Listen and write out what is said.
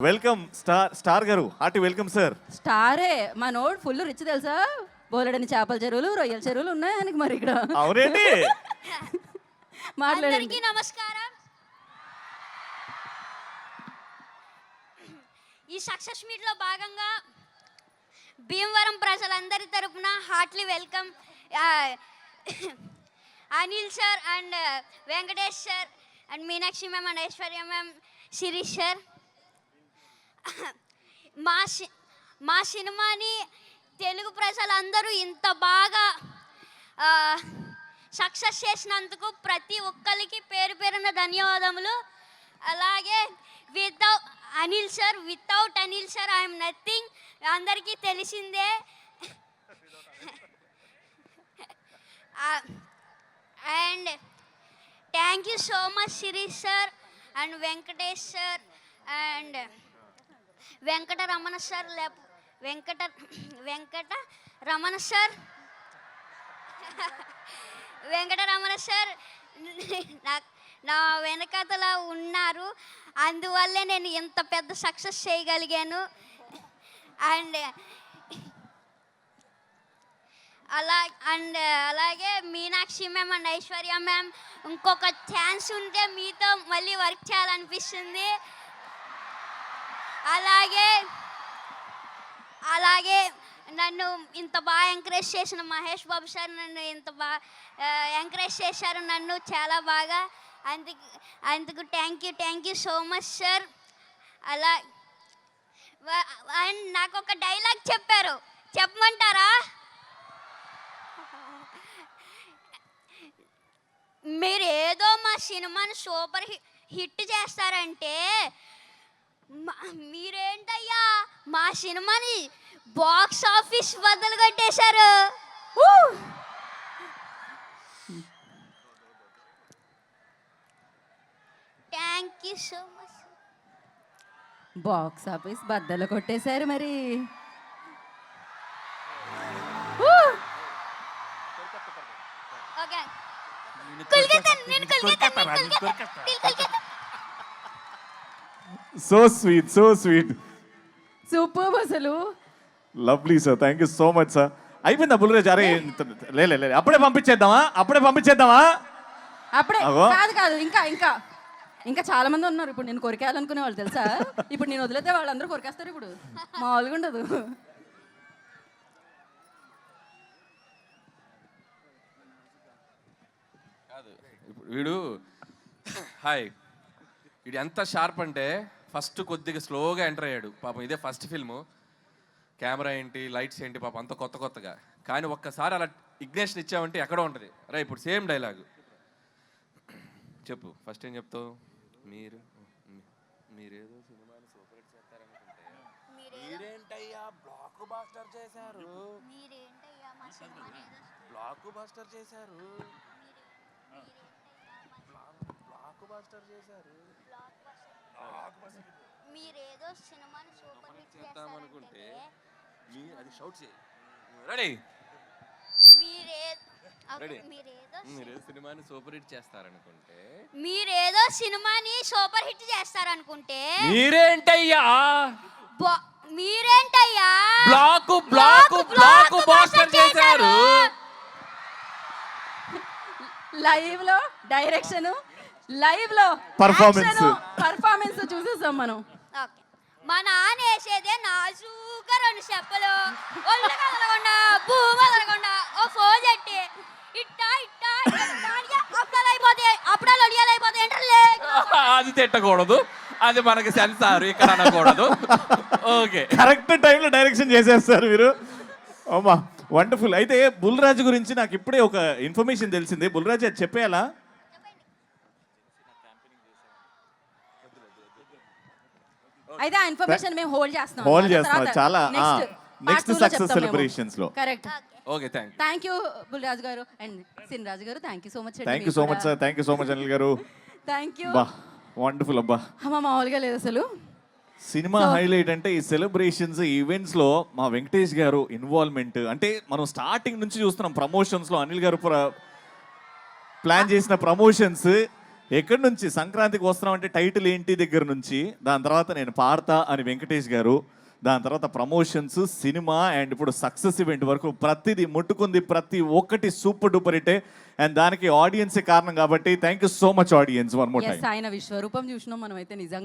Welcome star గారు, hearty welcome sir. స్టారే మనోడు full rich తెలుసా, బోలెడని చేపల చెరువులు రొయ్యల చెరువులు ఉన్నాయి ఆయనకి. మరి ఇక్కడ అవునండి. మాట్లాడండి. అందరికీ నమస్కారం. ఈ సక్సెస్ మీట్ లో భాగంగా భీమవరం ప్రజలందరి తరపున heartly welcome Anil sir and Venkatesh sir and Meenakshi ma'am and Aishwarya ma'am, Shirish sir. మా సినిమాని తెలుగు ప్రజలందరూ ఇంత బాగా సక్సెస్ చేసినందుకు ప్రతి ఒక్కరికి పేరు పేరున ధన్యవాదములు. అలాగే without Anil sir I'm nothing, అందరికీ తెలిసిందే. And thank you so much Shirish sir and Venkatesh sir and Venkataramana sir. Venkataramana sir నా వెనకతల ఉన్నారు, అందువల్లే నేను ఇంత పెద్ద సక్సెస్ చేయగలిగాను. అండ్ అలాగే Meenakshi ma'am and Aishwarya ma'am, ఇంకొక ఛాన్స్ ఉంటే మీతో మళ్ళీ వర్క్ చేయాలనిపిస్తుంది. అలాగే నన్ను ఇంత బాగా ఎంకరేజ్ చేసిన మహేష్ బాబు సార్ నన్ను ఇంత బాగా ఎంకరేజ్ చేశారు నన్ను చాలా బాగా. అందుకు thank you so much sir. And నాకు ఒక డైలాగ్ చెప్పారు, చెప్పమంటారా? మీరు ఏదో మా సినిమాని సూపర్ హిట్ చేస్తారంటే మీరేంటయ్యా మా సినిమాని బాక్స్ ఆఫీస్ బద్దలు కొట్టేశారు. Thank you so much. Box office బద్దలు కొట్టేశారు మరి. Okay so sweet, so sweet, super అసలు. Lovely sir, thank you so much sir. అయిపోయిందా బుల్రాజ్? అరే లే అప్పుడే పంపించేద్దామా? అప్పుడే కాదు ఇంకా ఇంకా ఇంకా చాలా మంది ఉన్నారు ఇప్పుడు నేను కొరికేయాలనుకునే వాళ్ళు తెలుసా. ఇప్పుడు నేను వదిలేతే వాళ్ళందరూ కొరికేస్తారు. ఇప్పుడు మామూలుగా ఉండదు. వీడు ఎంత షార్ప్ అంటే ఫస్ట్ కొద్దిగా స్లోగా ఎంటర్ అయ్యాడు పాపం. ఇదే ఫస్ట్ ఫిల్ము, కెమెరా ఏంటి లైట్స్ ఏంటి పాపం అంత కొత్తగా. కానీ ఒక్కసారి అలా ఇగ్నేషన్ ఇచ్చామంటే ఎక్కడో ఉంటుంది. రా ఇప్పుడు సేమ్ డైలాగు చెప్పు. ఫస్ట్ ఏం చెప్తావు? మీరేదో సినిమాని సూపర్ హిట్ చేస్తారనుకుంటే మీరేంటయ్యా బ్లాక్ బాస్టర్ చేశారు. మీరేదో సినిమాని సూపర్ హిట్ చేస్తారనుకుంటే అది షౌట్ చేయి. రెడీ? మీరేదో సినిమాని సూపర్ హిట్ చేస్తారనుకుంటే మీరేంటయ్యా బ్లాక్ బాస్టర్ చేశారు. లైవ్ లో డైరెక్షన్, లైవ్ లో పర్ఫార్మెన్స్ చూసేసాం మనం. మా నాన్న వేసేదే నాజూగా 2 చెప్పలు ఒళ్ళు కదలకుండా భూమి కదలకుండా ఓ ఫోన్ చెట్టి ఇట్టా అప్పుడాలు ఒడియాలైపోతాయి అంటే అది తిట్టకూడదు, అది మనకి సెన్సార్ ఇక్కడ అనకూడదు. ఓకే, కరెక్ట్ టైంలో డైరెక్షన్ చేసేస్తారు మీరు. అమ్మా వండర్ఫుల్. అయితే బుల్రాజు గురించి నాకు ఇప్పుడే ఒక ఇన్ఫర్మేషన్ తెలిసింది. బుల్రాజు అది చెప్పేయాలా? అయితే ఆ ఇన్ఫర్మేషన్ మేము హోల్డ్ చేస్తున్నాం చాలా నెక్స్ట్ సక్సెస్ సెలబ్రేషన్స్ లో. Correct. Okay, thank you Bulraju గారు అండ్ సిన్ రాజు గారు. Thank you so much. Thank you so much sir. Thank you so much Anil గారు. Thank you. వండర్ఫుల్ అబ్బా. మామూలుగా లేదు అసలు. సినిమా హైలైట్ అంటే ఈ సెలబ్రేషన్స్ ఈవెంట్స్ లో మా వెంకటేష్ గారు ఇన్వాల్వ్మెంట్ అంటే మనం స్టార్టింగ్ నుంచి చూస్తున్నాం. ప్రమోషన్స్ లో అనిల్ గారు ప్లాన్ చేసిన ప్రమోషన్స్ ఎక్కడి నుంచి సంక్రాంతికి వస్తున్నాం అంటే టైటిల్ ఏంటి దగ్గర నుంచి, దాని తర్వాత నేను పాడతా అని వెంకటేష్ గారు, దాని తర్వాత ప్రమోషన్స్, సినిమా అండ్ ఇప్పుడు సక్సెస్ ఈవెంట్ వరకు ప్రతిదీ ముట్టుకుంది, ప్రతి ఒక్కటి సూపర్ డూపర్ హిట్టే. అండ్ దానికి ఆడియన్సే కారణం కాబట్టి thank you so much audience one more time. ఆయన విశ్వరూపం చూసినాం మనం అయితే నిజంగా.